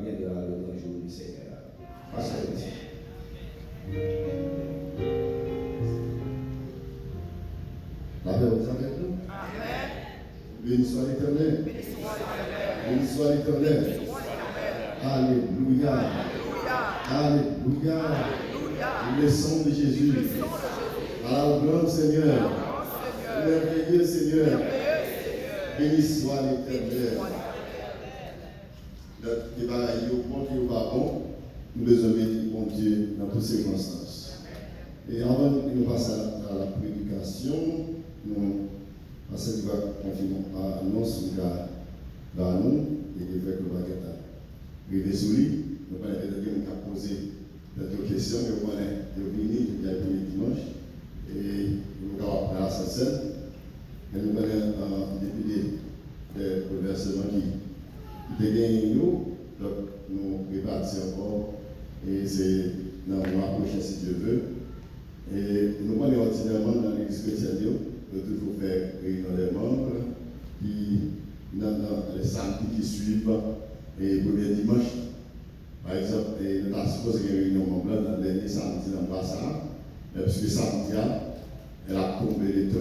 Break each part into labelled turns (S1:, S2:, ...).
S1: viendra le grand jour du Seigneur. Pasteur.
S2: La paix vous avec nous. Amen. Béni soit l'Éternel. Béni soit l'Éternel. Alléluia. Alléluia. Le son de Jésus. Alors, grand Seigneur. Merveilleux Seigneur. Béni soit l'Éternel. Notre débat est bon qui est pas bon. Nous devons bénir mon Dieu dans toutes circonstances. Et avant de nous passer à la prédication, nous passons à l'annonce de nous et de faire le baguette. Rivé sous lui, nous allons poser quelques questions, mais nous allons venir le dimanche et nous allons faire la scène. Et nous allons dépiler le versement qui est gagné nous, donc nous répartissons encore et c'est dans le mois prochain si Dieu veut. Et nous allons ordinairement dans l'église chrétienne de toujours faire réunion des membres qui dans les samedis qui suivent et le premier dimanche. Par exemple, nous avons supposé une réunion membre dans le dernier samedi dans le Bassar, mais puisque samedi, elle a tombé les 30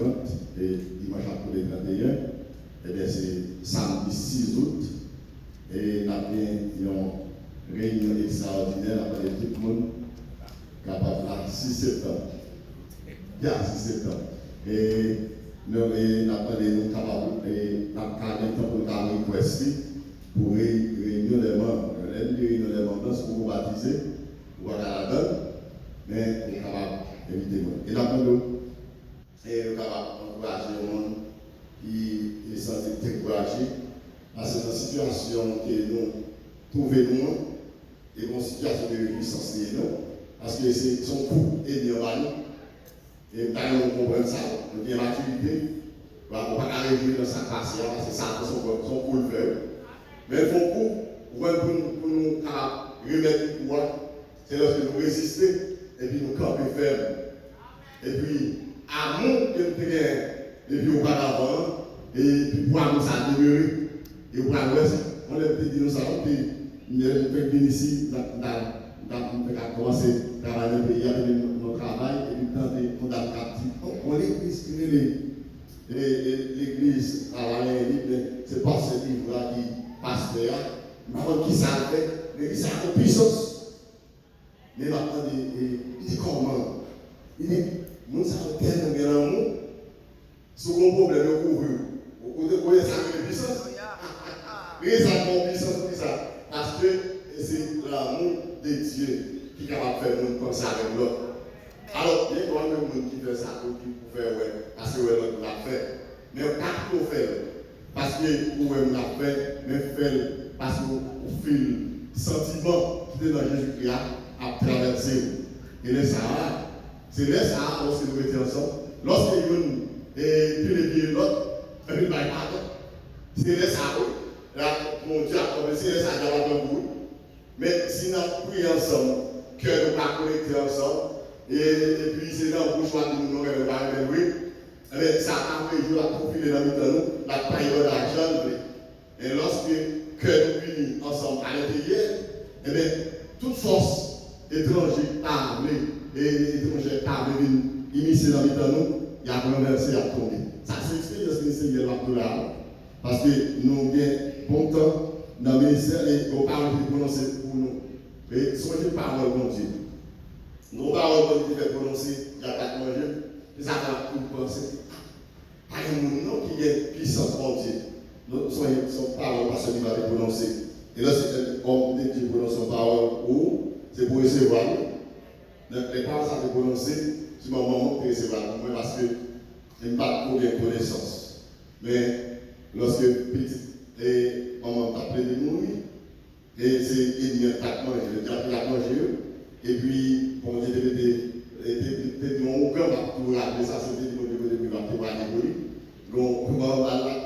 S2: et dimanche a tombé les 31, et bien c'est samedi 6 août, et nous avons une réunion extraordinaire avec tout le monde capable de 6 septembre. Il y a 6 septembre. Et nous avons capables de nous requester pour réunir les membres. Réunir les membres, c'est pour vous baptiser, pour aller à la donne, mais nous sommes capables d'éviter. Et là, nous sommes capables d'encourager le monde qui est censé décourager. Parce que dans la situation que nous trouvons, et dans la situation de réjouissance, parce que c'est son coup et nous et nous comprenons ça, nous avons maturité, on ne peut pas réjouir dans sa passion, parce que ça, son coup le fait. Mais il faut pour nous remettre le pouvoir, c'est lorsque nous résistons et puis nous camper ferme. Et puis, amour que nous avons, et puis auparavant, et puis pour nous ça demeurer. Et pour l'ouest, on a des dinosaures qui nous fait ici, nous avons commencé à travailler dans le pays avec notre travail, et puis on a captif. On est l'église à la libre, c'est pas ce livre-là qui passe là. Maintenant, qui savait, l'église a une puissance. Mais maintenant, il dit comment? Il dit, nous savons tellement bien l'amour, ce qu'on problème de couvrir. Vous voyez ça avec puissance? Mais ça a une puissance pour ça. Parce que c'est l'amour de Dieu qui est capable de faire nous comme ça avec l'autre. Alors, il y a quand même des gens qui font ça pour faire, parce que l'autre l'a fait. Mais pas tout faire. Parce que vous l'a fait, mais fait parce que vous fil sentiment qui est dans Jésus-Christ à traverser. Et les Sahara, c'est les Sahara lorsque nous mettons ensemble. Lorsque nous et puis les pieds de l'autre, et puis c'est les Sahara. Là, mon Dieu a commencé les Sahara dans le bout. Mais si nous prions ensemble, que nous pas connectés ensemble, et puis c'est dans le bouche de nous, nous allons oui. Mais ça a toujours la profiler dans nous, la paille de l'argent. Et lorsque que nous unis ensemble à l'intérieur, eh bien, toute force étrangère parlée et étrangère parlée immiscée dans nous, il y a renversé, il y a tombé. Ça c'est l'expérience que le Seigneur va là. Parce que nous avons bon temps dans le ministère et nos paroles qui prononcées pour nous. Et soyez des paroles, mon Dieu. Nos paroles qui sont prononcées, il n'y a pas de manger. Et ça va tout penser. Pas un monde qui est puissant, mon Dieu. Nous soyons son parole parce qu'il va les prononcer. Et là, c'est un homme qui prononce son parole ou c'est pour recevoir. Les paroles, ça peut prononcer, c'est mon moment pour recevoir. Moi, parce que je n'ai pas trop de connaissances. Mais lorsque petit et maman t'a appelé de mourir, et c'est il y a 4 mois, je l'ai appelé à manger. Et puis, pour dire que c'était mon cœur, pour rappeler ça, c'était mon niveau de plus rapide. Donc,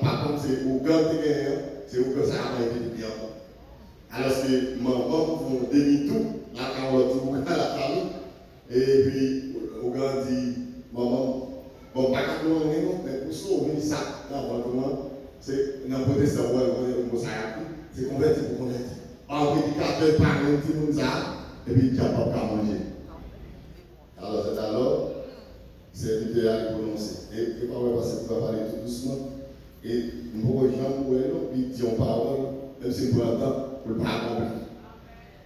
S2: par contre, c'est au cœur de guerre, c'est au cœur ça a été bien. Alors que maman font demi-tout, la carotte, la famille, et puis au grand dit, maman, bon, pas qu'à nous, mais pour sauver ça, c'est dans le protestant, c'est converti pour convertir. un prédicateur parle tout le monde ça, et puis il n'y a pas qu'à manger. Alors c'est alors, c'est l'idéal de prononcer. Et pas parce que tu vas parler tout doucement. Et nous, les gens, ils disent en parole, même si nous l'entendons, pour ne pas comprendre.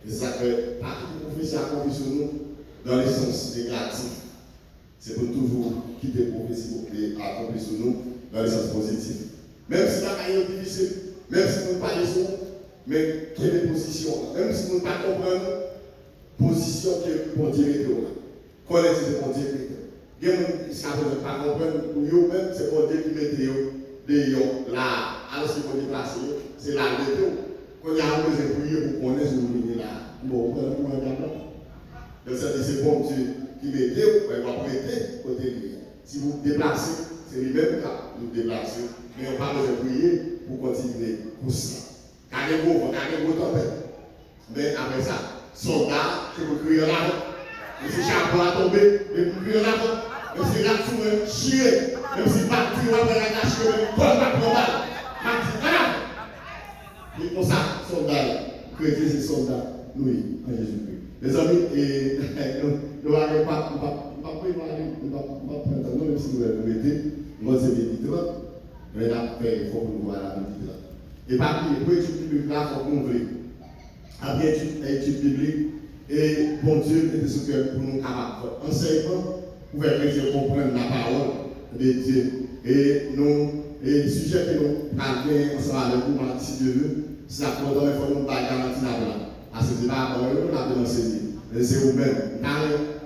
S2: Et ça fait partie de prophétie accomplie sur nous dans le sens négatif. C'est pour toujours quitter la prophétie pour accomplir sur nous dans le sens positif. Même si la carrière est difficile, même si nous ne parlons pas, mais quelle est la position? Même si nous ne pas comprendre la position que bon Dieu met là. Connaître ce bon Dieu met. Il y a des gens qui ne peuvent pas comprendre, pour eux-mêmes, c'est bon Dieu qui met là, alors ce qu'on est placé, c'est là le tout. Quand il y a un besoin de prier pour connaître ce qu'on est là, bon, on va donc c'est bon Dieu qui met Dieu, on va prêter côté lui. Si vous déplacez, c'est lui-même qui nous déplace, mais on n'a pas besoin de prier pour continuer pour ça. Car il y a un tempête. Mais après ça, soldat, c'est pour crier en avant. Mais si chapeau a tombé, mais pour crier en avant. Même si la tour chier, même si pas tu vas faire la cache, même pas pas global. Et pour ça, soldat, chrétien c'est soldat, oui, en Jésus-Christ. Les amis, nous n'allons pas prendre, même si nous le mettez, moi c'est méditant, mais là, il faut que nous voyons la méditation. Et par contre, pour étude biblique, là, il faut qu'on veuille. Après étude biblique, et bon Dieu est ce que pour nous capables. Enseignement, pour faire que Dieu comprenne la parole de Dieu. Et nous, et le sujet que nous parlons ensemble avec vous, si Dieu veut, c'est la fois il faut nous garantir là. Parce que ce n'est pas nous avons enseigné. Mais c'est vous-même.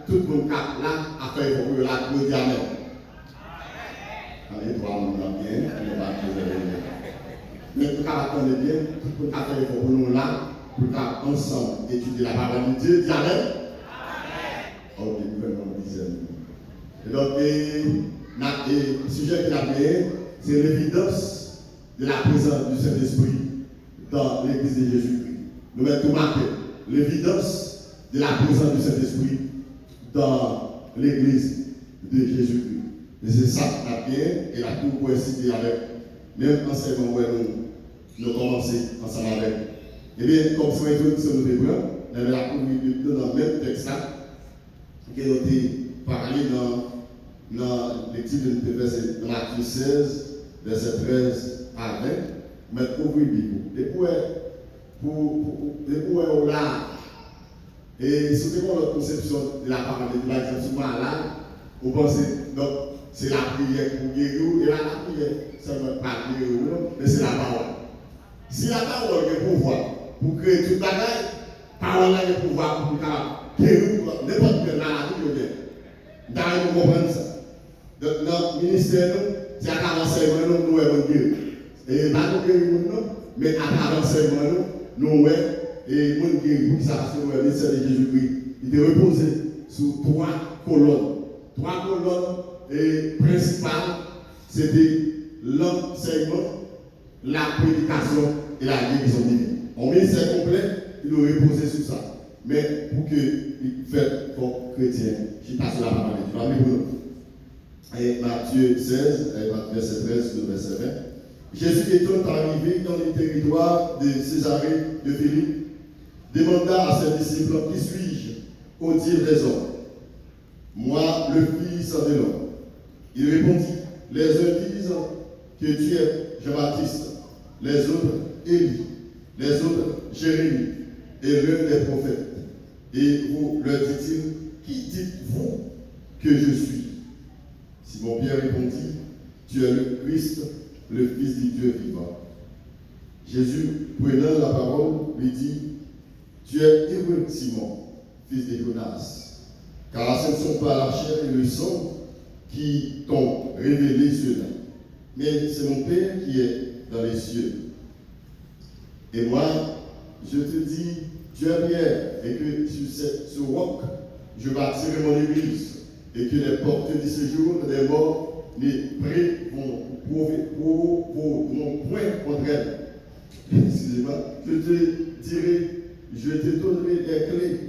S2: Tout le monde cap là, après il faut que la Dieu dise Amen. Allez, toi, on va bien, on va bien. Mais tout le monde attendez bien, tout le monde il faut que nous là, pour ensemble étudier la parole de Dieu. Dis Amen. Ok, vraiment, et donc, le sujet qu'il a fait, c'est l'évidence de la présence du Saint-Esprit dans l'Église de Jésus-Christ. Nous mettons tout marqué, l'évidence de la présence du Saint-Esprit dans l'Église de Jésus-Christ. Et c'est ça qu'on a fait, et la tout coïncide avec, même enseignement où nous commençons ensemble avec. Eh bien, comme ça, nous débrons, nous avons la communauté dans le même texte là, qui a été parlé dans l'étude de verset Matthieu 16, verset 13 à 20, mais ouvrir le Bible. Et pour là, et c'est notre conception de la parole de Dieu, souvent là, vous pensez, donc, c'est la prière pour guérir, et là, la prière, ça ne veut pas guérir, mais c'est la parole. Si la parole a le pouvoir pour créer tout le bagage, la parole a le pouvoir pour guérir n'importe quelle maladie. Vous comprenez ça? Donc, notre ministère, c'est à travers l'enseignement, nous avons guéri. Et pas nous guérir, mais à travers l'enseignement, nous avons guéri. Ça, parce que le ministère de Jésus-Christ, il était reposé sur trois colonnes. Trois colonnes principales, c'était l'enseignement, la prédication et la guérison divine. En ministère complet, il doit reposer sur ça. Mais pour qu'il fasse comme chrétien, je passe la parole de Dieu. Et Matthieu 16, verset 13 au verset 20. Jésus étant arrivé dans le territoire de Césarée de Philippe, demanda à ses disciples, qui suis-je au dire des hommes? Moi, le Fils de l'homme. Il répondit, les uns disent que tu es Jean-Baptiste, les autres Élie, les autres Jérémie, et l'un des prophètes. Et vous leur dit-il, qui dites-vous que je suis? Simon-Pierre répondit, tu es le Christ, le Fils du Dieu vivant. Jésus, prenant la parole, lui dit, tu es heureux, Simon, fils de Jonas, car ce ne sont pas la chair et le sang qui t'ont révélé cela, mais c'est mon Père qui est dans les cieux. Et moi, je te dis, tu es Pierre, et que sur ce roc, je bâtirai mon église, et que les portes du séjour des morts mon point contre elle. Excusez-moi, je te donnerai les clés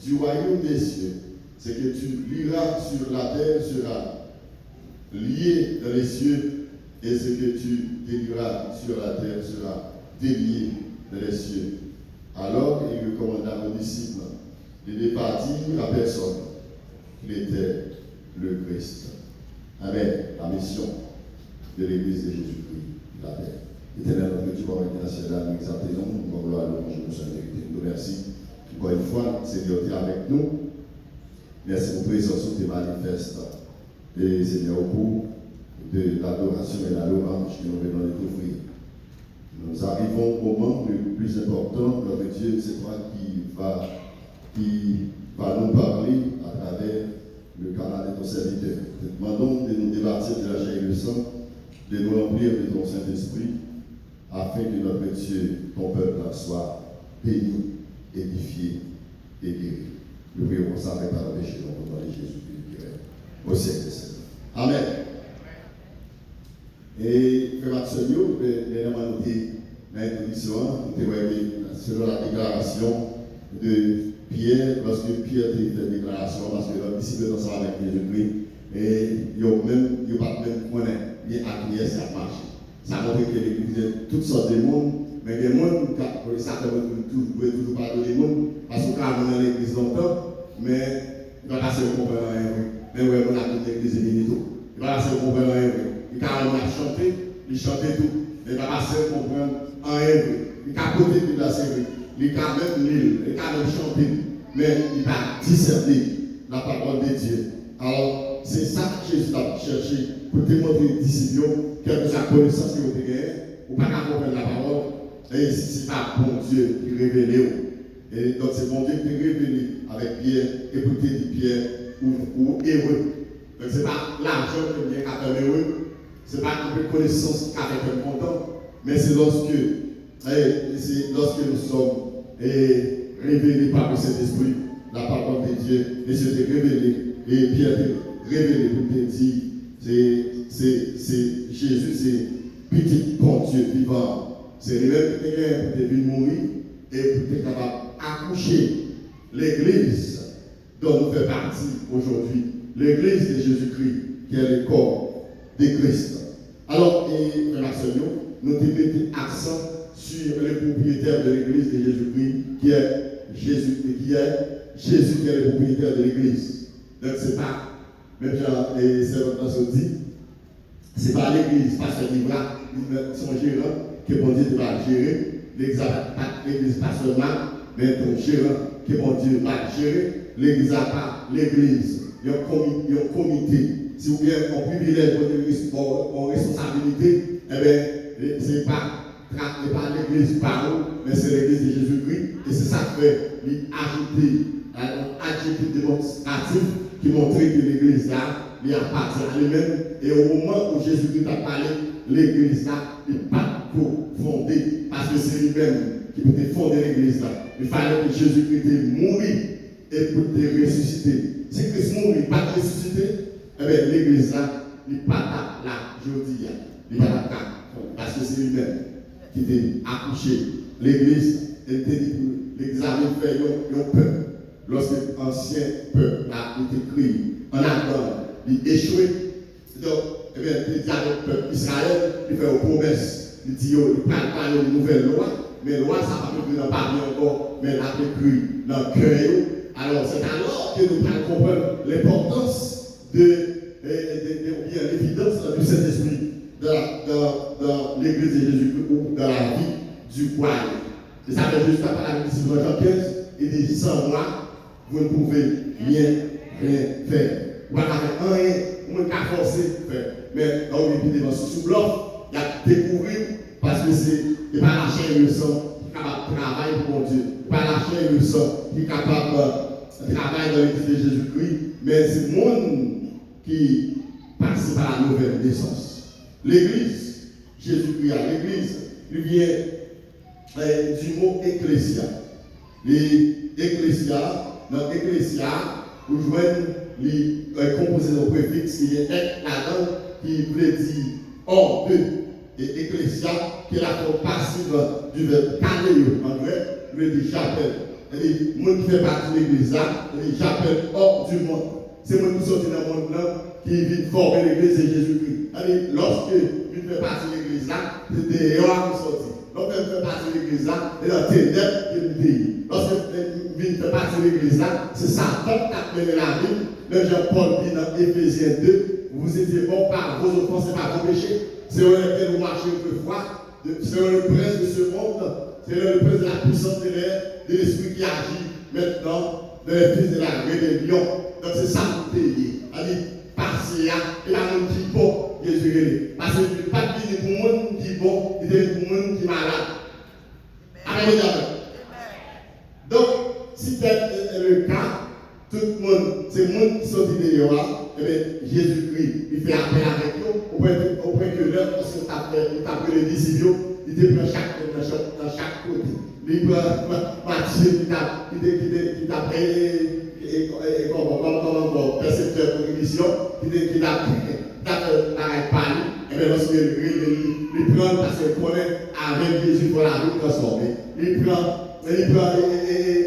S2: du royaume des cieux. Ce que tu liras sur la terre sera lié dans les cieux, et ce que tu délieras sur la terre sera délié dans les cieux. Alors il recommanda aux disciples de départir à personne qu'il était le Christ. Amen. La mission de l'Église de Jésus-Christ, la paix. Éternel, notre Dieu, par national, nous exaltons, nous voulons à louange, nous sommes vérité. Nous remercions encore une fois, Seigneur, tu es avec nous. Merci pour présence qui te manifeste. Et Seigneur, au cours de l'adoration et la louange que nous venons de t'offrir. Nous arrivons au moment le plus important, notre Dieu, c'est toi qui va nous parler à travers le canal de ton serviteur. Nous te demandons de nous débattre de la chair et le sang, de nous remplir de ton Saint-Esprit, afin que notre Dieu, ton peuple, soit béni, édifié et guéri. Nous prions ça avec par le péché, dans le nom de Jésus-Christ, au siècle des siècles. Amen. Et Frère Maxonio, dernièrement, nous avons dans l'introduction, nous avons selon la déclaration de Pierre, lorsque Pierre a fait la déclaration, parce que le disciple est ensemble avec Jésus-Christ, et il n'y a pas même point bien acquiesce à marcher. Ça montre que l'Église est toutes sortes de monde, mais des gens qui certainement ne toujours pas de monde, parce qu'on a dans l'Église longtemps, mais il va passer au comprendre rien. Mais oui, on a toute l'Église militaire. Il va passer au comprendre rien. Il a chanté, il chantait tout. Mais il va passer au comprendre rien. Il a côté de la série. Il a même l'île, il a même chanté, mais il a discerné la parole de Dieu. Alors, c'est ça que Jésus a cherché pour te montrer aux disciples quelle que la connaissance que vous avez gagnée, ou pas comprendre la parole, et si ce n'est pas bon Dieu qui révèle. Et donc c'est bon Dieu qui révèle avec Pierre, écoutez dit Pierre, ou heureux. Donc ce n'est pas l'argent qui vient à faire heureux, ce n'est pas une connaissance qui a fait un content, mais c'est lorsque nous sommes révélés par le Saint-Esprit, la parole de Dieu, et c'est révélé, et Pierre révélé pour te dire, c'est Jésus, c'est petit bon Dieu vivant. C'est lui-même qui est pour te venir mourir et pour être capable d'accoucher l'Église dont nous faisons partie aujourd'hui. L'Église de Jésus-Christ, qui est le corps de Christ. Alors, et Maxonio, nous te mettons accent sur le propriétaire de l'Église de Jésus-Christ, qui est Jésus, qui est le propriétaire de l'Église. Donc, c'est pas, même Jean et Sébastien se dit, c'est pas l'Église, parce que Livra, son gérant, que bon Dieu va gérer, l'Église pas seulement, mais ton gérant, que bon Dieu va gérer, l'Église n'a pas l'Église. Il y a un comité. Si vous avez un privilège, une responsabilité, eh bien, ce n'est pas l'Église par où, mais c'est l'Église de Jésus-Christ. Et c'est ça qui fait ajouter un adjectif démonstratif qui montre que l'Église là, il appartient à lui-même. Et au moment où Jésus-Christ a parlé, l'Église là, il n'est pas fondée, parce que c'est lui-même qui peut fonder l'Église là. Il fallait que Jésus-Christ mourit et pour te ressusciter. Si Christ mourit, pas te ressusciter, eh bien l'Église là, il n'est pas là, je dis, il n'est pas là, parce que c'est lui-même qui t'a accouché. L'Église, elle t'a dit que l'Église avait fait un peuple. Lorsque l'ancien peuple a été créé en Adam, il échoué. Donc, eh bien, il dit avec le peuple Israël, il fait une promesse. Il dit, il parle pas de nouvelle loi, mais la loi, ça va pas dans le parler encore, mais elle a été écrit dans le cœur. Alors, c'est alors que nous allons comprendre l'importance ou bien l'évidence du Saint-Esprit dans l'Église de Jésus-Christ ou dans la vie du royaume. Et ça fait juste après la discipline de Jean 15, il dit, sans moi, vous ne pouvez rien faire. Vous n'avez rien, vous ne pouvez pas forcer faire. Mais quand vous êtes devant sous bloc, il y a découvrir, parce que c'est pas la chair et le sang qui est capable de travailler pour mon Dieu. Pas la chair et le sang qui est capable de travailler dans l'Église de Jésus-Christ, mais c'est le monde qui passe par la nouvelle naissance. L'Église, Jésus-Christ, l'Église, il vient du mot ecclésia. Dans l'ecclésia, vous joignez les composaisons préfixes qui est là-dedans, qui veut dire hors de, et ecclésia, qui est la forme passive du verbe kaléo en grec, veut dire j'appelle. Et les gens qui font partie de l'église là, j'appelle hors du monde. C'est moi qui sorti dans le monde là, qui vient former l'église de Jésus-Christ. Lorsque vous faites partie de l'église là, c'est dehors qui sortent. Donc, elle fait partie de l'église là, et dans ténèbres, il y a une pays. Lorsque elle fait partie de l'église là, c'est Satan qui a mené la vie. Le Jean-Paul dit dans Éphésiens 2, vous étiez bons par vos offenses et par vos péchés. C'est eux lesquels vous marchez autrefois. C'est le prince de ce monde. C'est le prince de la puissance de l'air, de l'esprit qui agit maintenant dans les fils de la rébellion. Donc c'est ça que vous payez. C'est-à-dire, parce et la monde qui est bon, Jésus. Parce que le pape qui est pour le monde qui est bon, il est pour le monde qui est malade. Amen. Donc, si c'est le cas, tout le monde, c'est le monde qui sont dehors, et bien Jésus-Christ, il fait appel avec nous, au point que l'heure, parce qu'il t'a pris les disciples, il te prend dans chaque côté. Il prend Matthieu qui t'a pris comme percepteur de l'émission, qui t'a parlé, et bien lorsqu'il prend parce qu'il connaît avec Jésus pour la vie transformée. Il prend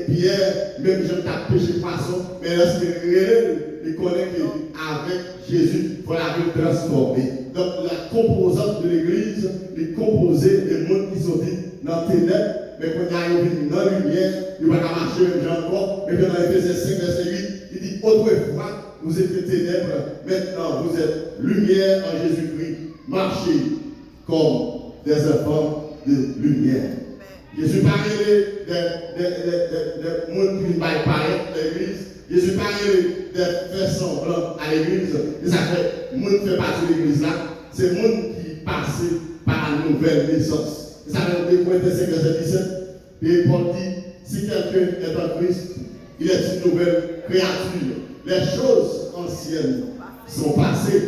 S2: Pierre, même je tape péché poisson, mais lorsqu'il connaît qu'avec Jésus pour la vie transformée. Donc la composante de l'église est composée des mondes qui sont dits dans les ténèbres, mais quand il arrive dans la lumière, il va marcher même Jean encore, mais dans Éphésiens 5, verset 8, il dit autrefois vous étiez ténèbres, maintenant vous êtes lumière en Jésus-Christ, marchez comme des enfants de lumière. Jésus parlait des mondes qui paraissent à l'église. Jésus parlait des faire semblant à l'église. Et ça fait, le monde fait partie de l'église là. C'est le monde qui passe par la nouvelle naissance. Et ça fait, Corinthiens 5, verset 17. Et Paul dit, si quelqu'un est en Christ, il est une nouvelle créature. Les choses anciennes sont passées.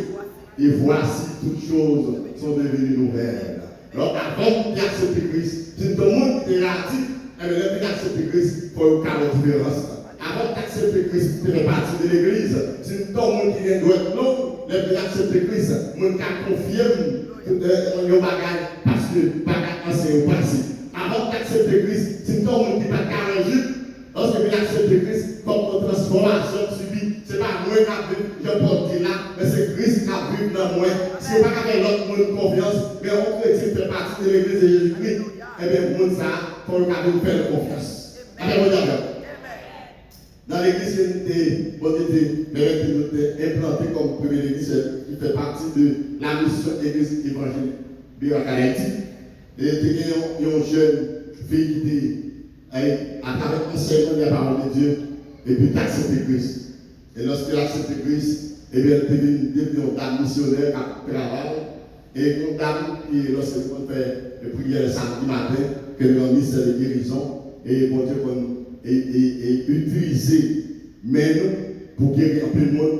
S2: Et voici toutes choses sont devenues nouvelles. Alors, avant d'accepter Christ, si tout le monde est relatif, et bien, d'accepter Christ, il faut faire une différence. Avant d'accepter Christ, tu fais partie de l'église. Si tout le monde qui vient doit être non, d'accepter Christ, le monde qui confirme le bagage parce que le bagage ancien est passé. Avant d'accepter Christ, si tout le monde qui va carrément, lorsque tu acceptes Christ, comme une transformation subie, ce n'est pas moi qui a vu, je porte là, mais c'est Christ qui a vu dans moi. Si on n'a pas avec l'autre monde confiance, mais on chrétien fait partie de l'église de Jésus-Christ, eh bien, le monde, ça, il faut nous faire confiance. Amen. Dans l'église, il était implanté comme première église, qui fait partie de la mission de l'église évangélique Birakalaïti. Et il y a une jeune fille qui était à travers l'enseignement de la parole de Dieu, et puis tu as accepté Christ. Et lorsqu'elle a accepté Christ, eh bien, elle est devenue une dame missionnaire qui travaille. Et une dame qui, lorsqu'elle fait les prières le samedi matin, qu'elle est en ministère de guérison, et bon Dieu, et utiliser même pour guérir un peu de monde.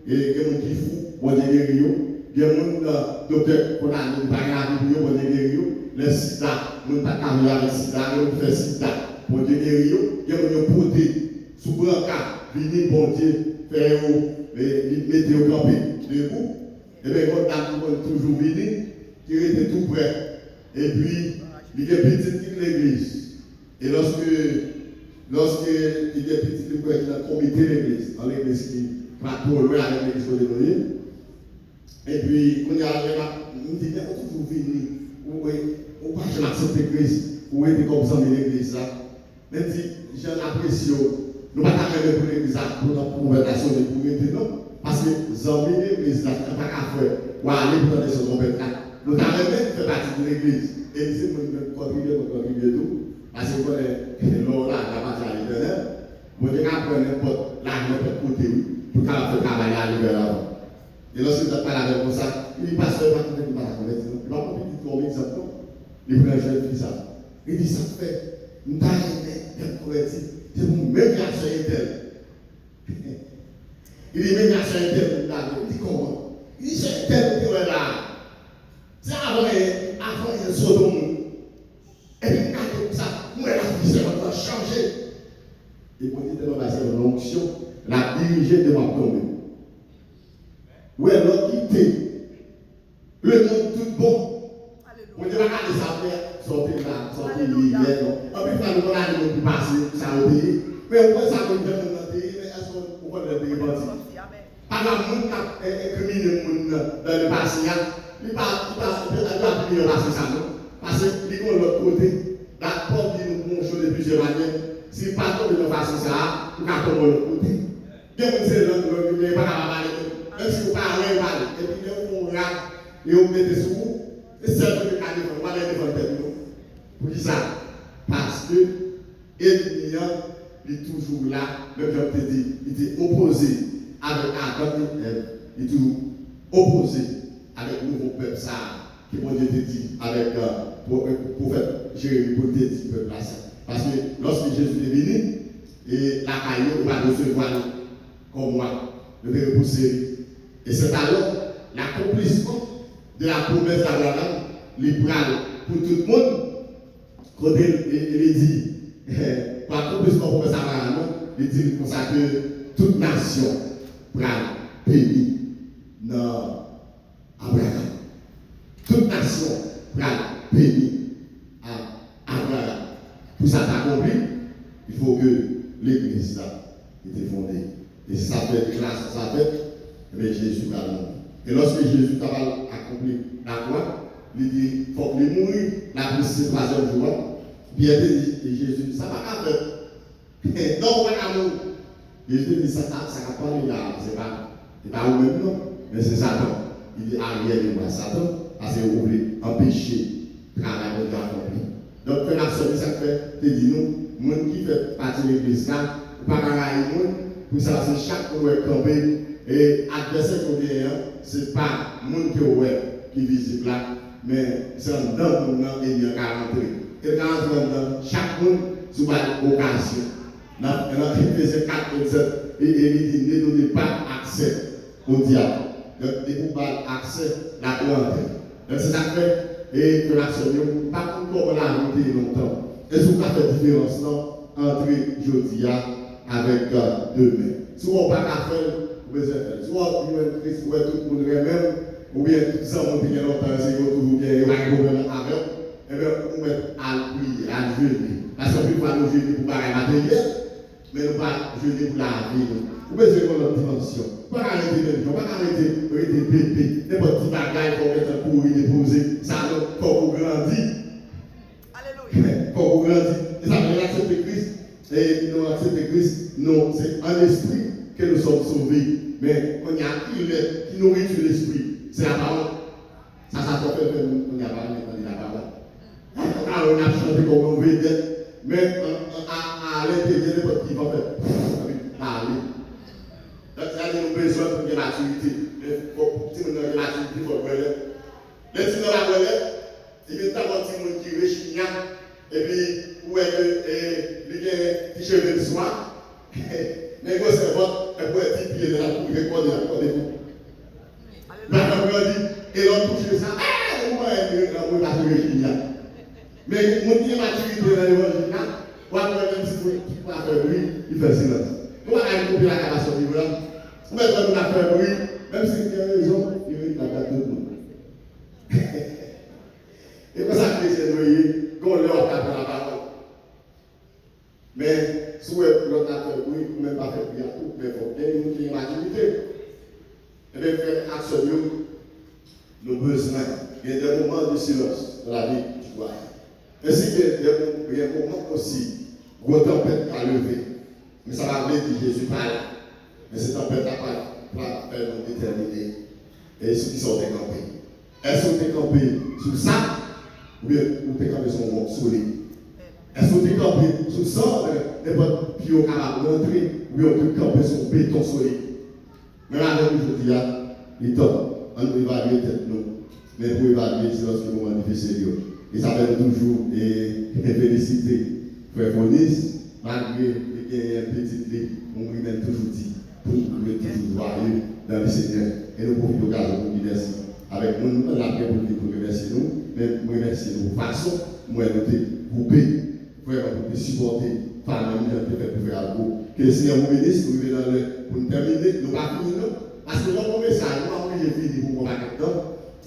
S2: Et il y a des gens qui font, bon Dieu guérir. Il y a des gens, docteur, qu'on a une bagarre pour bon Dieu guérir. Les sida, nous ne pouvons pas travailler avec sida, nous faisons sida. Bon Dieu guérir. Il y a des gens qui portent sous brancard, venir bon Dieu, faire mettre au campé debout. Et bien, quand on a toujours venir, qui était tout près. Et puis, il y a une petite l'église. Et lorsque il y a une petite église qui a comité l'église, dans l'église qui va trop loin avec l'église de Noé. Et puis, on dit, mais on toujours venir, on va jamais accepter Christ, ou est comme ça dans l'église là. Mais dit, j'ai l'impression, nous ne pouvons pas faire pour l'église pour la conversion de pour non. Parce que les amis de l'église là, on ne peut pas faire, ou aller pour donner son conversion là. Nous avons même fait partie de l'église. Et si nous contribuer tout, parce que l'eau là, la partie à l'éternel, vous devez apprendre n'importe côté pour faire travailler à l'éternel. Et lorsque vous parlez avec ça, il passe le temps de la conversion. Il va pas comme exemple. Il prend un jeune fille ça. Il dit ça fait, nous avons été convertis. C'est vous même qui a fait tel. Il dit même qui a fait tel. Il dit comment? Il dit c'est tel qui est là. C'est avant il saute au monde. Et puis quand ça, moi la vie c'est maintenant changé. Et pour dire que c'est une onction, la diriger de ma tombe. Où est l'autre quitté? Le monde tout bon. On dit regarder ça faire sortir là, sortir hier. En plus quand on a dit qu'on passer ça au pays. Mais on voit ça comme des gens dans le pays, mais est-ce qu'on voit le pays parti? Par exemple, monde qui a incriminé le monde dans le passé, il pas appliquer le passé ça non. Parce que, de l'autre côté, la porte dit nous bonjour de plusieurs manières. Si pas tomber de façon ça, vous pouvez tomber de l'autre côté. Bien que c'est l'autre côté, vous ne pouvez pas parler. Même si vous parlez mal, et puis vous rap et vous mettez sur vous, c'est ça que vous allez faire. Vous allez défendre nous. Pour qui ça? Parce que l'ennemi est toujours là, même comme je te dis, il était opposé avec Adam et Ève. Il est toujours opposé avec le nouveau peuple ça, qui bon Dieu te dit avec le prophète Jérémie pour te dire peuple là. Parce que lorsque Jésus est venu, et la caillou va recevoir comme moi, le vais repousser. Et c'est alors l'accomplissement de la promesse d'Abraham, libéral pour tout le monde. Quand il dit, pour l'accomplissement de la promesse d'Abraham, il dit comme ça que toute nation prend béni dans Abraham. Toute nation prend béni à Abraham. Pour ça accompli, il faut que l'église là était fondée. Et ça fait classe, ça fait. Mais Jésus va mourir. Et lorsque Jésus a accompli la croix, il dit il faut qu'il mourir la plus troisième jour. Pierre dit, et Jésus dit ça va pas faire. Donc, on va pas mourir. Jésus dit ça va pas aller là. C'est pas vous-même, non, mais c'est Satan. Il dit arrière de moi, Satan, parce que vous voulez empêcher le travail de Dieu accompli. Donc, quand la ça fait, tu dis nous, monde qui fait partie de l'église là, ou pas carrément, pour ça, c'est chaque fois que vous campez. Et l'adversaire qu'on a, ce n'est pas le monde qui est visible là, mais c'est un dans le monde et il y a 40 ans. Et dans chaque monde, c'est une occasion. Dans Éphésiens 4, 27, et il dit ne donnez pas accès au diable. Donc, il ne faut pas accès à la plante. Donc, c'est ça que fait, et que la semaine, pas comme on l'a monté longtemps. Et ce qui a fait différence entre aujourd'hui avec demain. Si on ne va pas faire, soit Christ ou tout le monde même, ou bien tout ça, on dit longtemps, c'est toujours bien, il y a un problème avec, et bien on met à prier, à jeûner. Parce qu'on ne peut pas nous jeûner pour parler matériel, mais nous ne pas jeûner pour la vie. Vous pouvez jouer dans notre dimension. Pas arrêter de gens, pas arrêter de bébé, n'importe qui bagaille pour mettre un courir, déposer, ça il faut qu'on grandisse. Alléluia. Il faut qu'on grandisse. Et ça veut dire accepter Christ. Et nous accepter Christ, non, c'est un esprit que nous sommes sauvés. Mais on y a qui nourrit l'esprit. C'est la parole. Ça fait que on y a parlé de la parole. Alors on a chanté comme on veut dire. Mais à l'intérieur, n'importe qui va faire parler. Donc ça a nous besoin de maturité. Il faut que nous ayons maturité pour le relais. Les petits dans la relais, il y a un petit monde qui réchigna. Et puis, où est que il y a un petit cheveu de soie. Mais quand c'est votre, elle peut être pied de la cour, recordez-vous. La caméra dit, et l'on touche ça, on va être la maturité. Mais mon petit maturité dans l'évangile, on va faire un petit peu qui va faire bruit, il fait silence. On va aller couper la capacité du blanc. On va faire bruit, même si il y a raison, il y a la date de tout le monde. Et pour ça que les noyés, qu'on leur tape la parole. Mais si vous avez fait bruit, vous ne pouvez pas faire bruit à tout, mais il faut bien une maturité. Et bien, faire action, nos besoins. Il y a des moments de silence dans la vie du croyant. Ainsi qu'il y a des moments aussi, où une tempête a levé. Mais ça va venir que Jésus parle. Mais cette tempête n'a pas fait nous déterminer. Et ceux qui sont décampés. Est-ce que vous êtes campés sur ça? Ou bien vous êtes campés sur les? Est-ce que vous êtes campés sur ça? N'importe qui est capable d'entrer, ou bien vous êtes campés sur béton solide. Mais là, aujourd'hui, il est temps, on nous évalue tête nous. Mais pour évaluer, c'est lorsque vous manifestez sérieux. Et ça fait toujours féliciter Frère Fonis, malgré qu'il y ait un petit clé, on lui même toujours dit, pour nous être toujours joyeux dans le Seigneur. Et nous profitons de l'occasion pour nous remercier. Avec nous, nous avons la pour remercier nous, mais pour remercier nous. Façon, nous avons coupé, pour supporter, par la lumière de faire faire algo. Que le Seigneur vous bénisse, nous pour nous terminer, nous ne pas finir. Parce que dans mon message, moi, j'ai fini pour mon temps.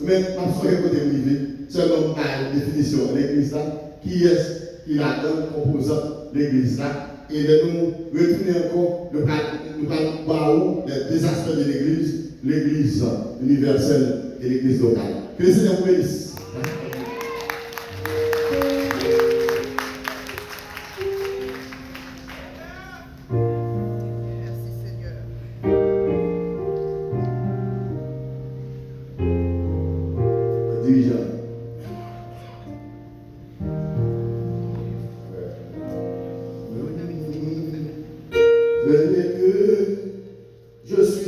S2: Mais pas soyez côté privé, seulement par définition, l'église là, qui est qui la donne composant l'église là, et de nous retourner encore, nous parlons des aspects de l'église universelle et l'église locale. Que le Seigneur vous bénisse. dès que je suis.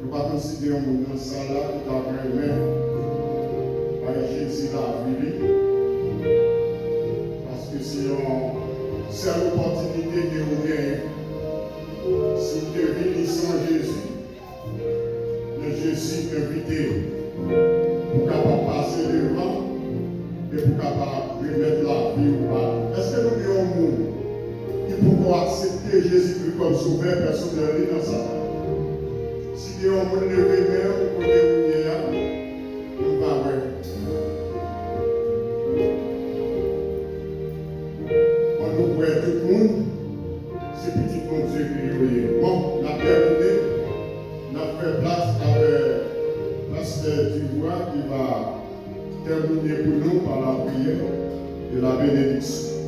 S2: Nous ne considérons pas que nous sommes là qui avons par Jésus la vie. Parce que c'est une seule opportunité que vous gagnez. Si vous devenez sans Jésus, le Jésus invité pour capable passer devant et pour capable remettre la vie au bas. Est-ce que nous avons un monde qui peut accepter Jésus-Christ comme sauveur personnel dans sa vie? Si on peut lever même pour dérouiller, nous va voir. On nous voit tout le monde, c'est petit comme Dieu qui est. Bon, on a terminé, on a fait place avec pasteur Dubois qui va terminer pour nous par la prière et la bénédiction.